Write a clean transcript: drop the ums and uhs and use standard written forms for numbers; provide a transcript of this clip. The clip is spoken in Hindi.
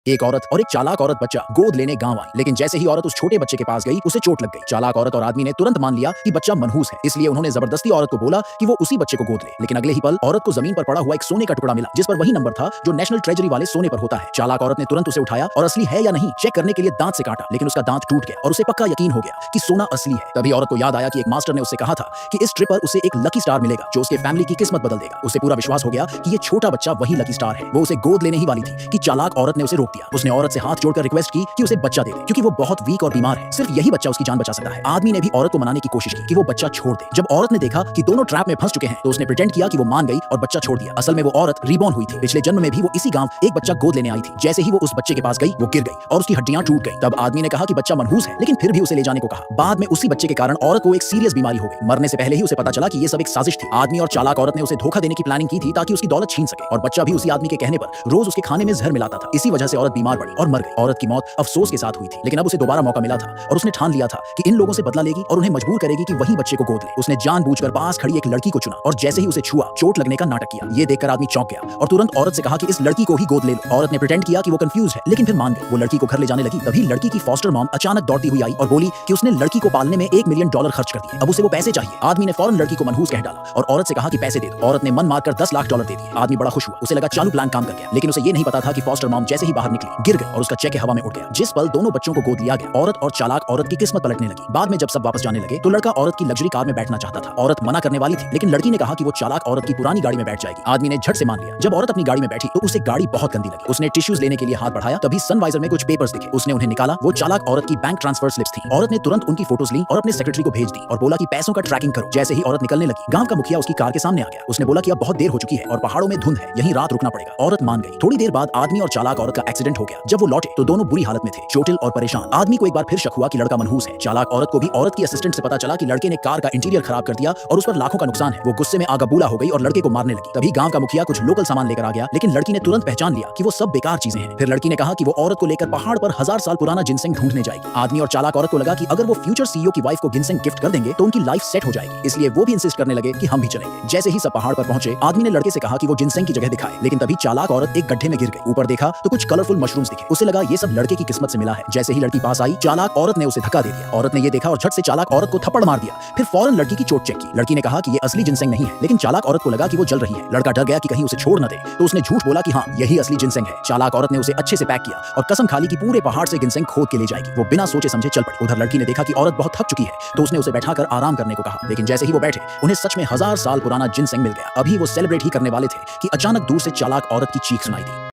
एक औरत और एक चालाक औरत बच्चा गोद लेने गांव आई, लेकिन जैसे ही औरत उस छोटे बच्चे के पास गई उसे चोट लग गई। चालाक औरत और आदमी ने तुरंत मान लिया कि बच्चा मनहूस है, इसलिए उन्होंने जबरदस्ती औरत को बोला कि वो उसी बच्चे को गोद ले। लेकिन अगले ही पल औरत को जमीन पर पड़ा हुआ एक सोने का टुकड़ा मिला, जिस पर वही नंबर था जो नेशनल ट्रेजरी वाले सोने पर होता है। चालाक औरत ने तुरंत उसे उठाया और असली है या नहीं चेक करने के लिए दांत से काटा, लेकिन उसका दांत टूट गया और उसे पक्का यकीन हो गया कि सोना असली है। तभी औरत को याद आया कि एक मास्टर ने उससे कहा था कि इस ट्रिप पर उसे एक लकी स्टार मिलेगा जो उसके फैमिली की किस्मत बदल देगा। उसे पूरा विश्वास हो गया कि ये छोटा बच्चा वही लकी स्टार है। वो उसे गोद लेने ही वाली थी कि चालाक औरत ने उसे रोक दिया। उसने औरत से हाथ जोड़कर रिक्वेस्ट की कि उसे बच्चा दे दे, क्योंकि वो बहुत वीक और बीमार है। सिर्फ यही बच्चा उसकी जान बचा सकता है। आदमी ने भी औरत को मनाने की कोशिश की कि वो बच्चा छोड़ दे। जब औरत ने देखा कि दोनों ट्रैप में फंस चुके हैं तो उसने प्रिटेंड किया कि वो मान गई और बच्चा छोड़ दिया। असल में वो औरत रीबॉर्न हुई थी। पिछले जन्म में भी वो इसी गांव एक बच्चा गोद लेने आई थी। जैसे ही वो उस बच्चे के पास गई वो गिर गई और उसकी हड्डियां टूट गई। तब आदमी ने कहा कि बच्चा मनहूस है, लेकिन फिर भी उसे ले जाने को कहा। बाद में उसी बच्चे के कारण औरत को एक सीरियस बीमारी हो गई। मरने से पहले ही उसे पता चला कि ये सब एक साजिश थी। आदमी और चालाक औरत ने उसे धोखा देने की प्लानिंग की थी ताकि उसकी दौलत छीन सके, और बच्चा भी उसी आदमी के कहने पर रोज उसके खाने में जहर मिलाता था। इसी वजह से औरत बीमार पड़ी और मर गई। औरत की मौत अफसोस के साथ हुई थी, लेकिन अब उसे दोबारा मौका मिला था और उसने ठान लिया था कि इन लोगों से बदला लेगी और उन्हें मजबूर करेगी कि वही बच्चे को गोद ले। उसने जानबूझकर पास खड़ी एक लड़की को चुना और जैसे ही उसे छुआ चोट लगने का नाटक किया। ये देखकर आदमी चौंक गया और तुरंत औरत से कहा कि इस लड़की को ही गोद ले लो। औरत ने प्रिटेंड किया कि वो कंफ्यूज है, लेकिन फिर मान गई। वो लड़की को घर ले जाने लगी। तभी लड़की की फॉस्टर मॉम अचानक दौड़ती हुई आई और बोली कि उसने लड़की को पालने में $1 मिलियन खर्च कर दिए। अब उसे वो पैसे चाहिए। आदमी ने फौरन लड़की को मनहूस कह डाला और औरत से कहा कि पैसे दे दो। औरत ने मन मारकर $10 लाख दे दिए। आदमी बड़ा खुश हुआ। उसे लगा चालू प्लान काम कर गया, लेकिन उसे ये नहीं पता था कि फॉस्टर मॉम जैसे ही बाहर निकली गिर गई और उसका चेक हवा में उड़ गया। जिस पल दोनों बच्चों को गोद लिया गया, औरत और चालाक औरत की किस्मत पलटने लगी। बाद में जब सब वापस जाने लगे तो लड़का औरत की लग्जरी कार में बैठना चाहता था। औरत मना करने वाली थी, लेकिन लड़की ने कहा कि वो चालाक औरत की पुरानी गाड़ी में बैठ जाएगी। आदमी ने झट से मान लिया। जब औरत अपनी गाड़ी में बैठी तो उसे गाड़ी बहुत गंदी लगी। उसने टिश्यूज लेने के लिए हाथ बढ़ाया, तभी सनवाइजर में कुछ पेपर्स दिखे। उसने उन्हें निकाला। वो चालाक औरत की बैंक ट्रांसफर स्लिप्स थी। औरत ने तुरंत उनकी फोटोज ली और अपने सेक्रेटरी को भेज दी और बोला कि पैसों का ट्रैकिंग करो। जैसे ही औरत निकलने लगी, गांव का मुखिया उसकी कार के सामने आ गया। उसने बोला कि अब बहुत देर हो चुकी है और पहाड़ों में धुंध है, यहीं रात रुकना पड़ेगा। औरत मान गई। थोड़ी देर बाद आदमी और चालाक औरत का एक्सीडेंट हो गया। जब वो लौटे तो दोनों बुरी हालत में थे, चोटिल और परेशान। आदमी को एक बार फिर शक हुआ कि लड़का मनहूस है। चालाक औरत को भी औरत की असिस्टेंट से पता चला कि लड़के ने कार का इंटीरियर खराब कर दिया और उस पर लाखों का नुकसान है। वो गुस्से में आगबूला हो गई और लड़के को मारने लगी। तभी गांव का मुखिया कुछ लोकल सामान लेकर आ गया, लेकिन लड़की ने तुरंत पहचान लिया कि वो सब बेकार चीजें हैं। फिर लड़की ने कहा कि वो औरत को लेकर पहाड़ पर 1000 साल पुराना जिनसेंग ढूंढने जाएगी। आदमी और चालाक औरत को लगा कि अगर वो फ्यूचर सीईओ की वाइफ को जिनसेंग गिफ्ट कर देंगे तो उनकी लाइफ सेट हो जाएगी, इसलिए वो भी इंसिस्ट करने लगे कि हम भी चलेंगे। जैसे ही सब पहाड़ पर पहुंचे, आदमी ने लड़के से कहा कि वो जिनसेंग की जगह दिखाए, लेकिन तभी चालाक औरत एक गड्ढे में गिर गई। ऊपर देखा तो कुछ कलरफुल मशरूम्स दिखे। उसे लगा ये सब लड़के की किस्मत से मिला है। जैसे ही लड़की पास आई, चालाक औरत ने उसे धक्का दे दिया। औरत ने ये देखा और झट से चालाक औरत को थप्पड़ मार दिया। फिर फौरन लड़की की चोट चेक की। लड़की ने कहा कि ये असली जिनसेंग नहीं है, लेकिन चालाक औरत को लगा कि वो जल रही है। लड़का डर गया कि कहीं उसे छोड़ न दे, तो उसने झूठ बोला कि हाँ यही असली जिनसेंग है। चालाक औरत ने उसे अच्छे से पैक किया और कसम खा ली कि पूरे पहाड़ से जिनसेंग खोद के ले जाएगी। वो बिना सोचे समझे चल पड़ी। उधर लड़की ने देखा कि औरत बहुत थक चुकी है, तो उसने उसे बैठाकर आराम करने को कहा। लेकिन जैसे ही वो बैठे, उन्हें सच में 1000 साल पुराना जिनसेंग मिल गया। अभी वो सेलिब्रेट ही करने वाले थे कि अचानक दूर से चालाक औरत की चीख सुनाई दी।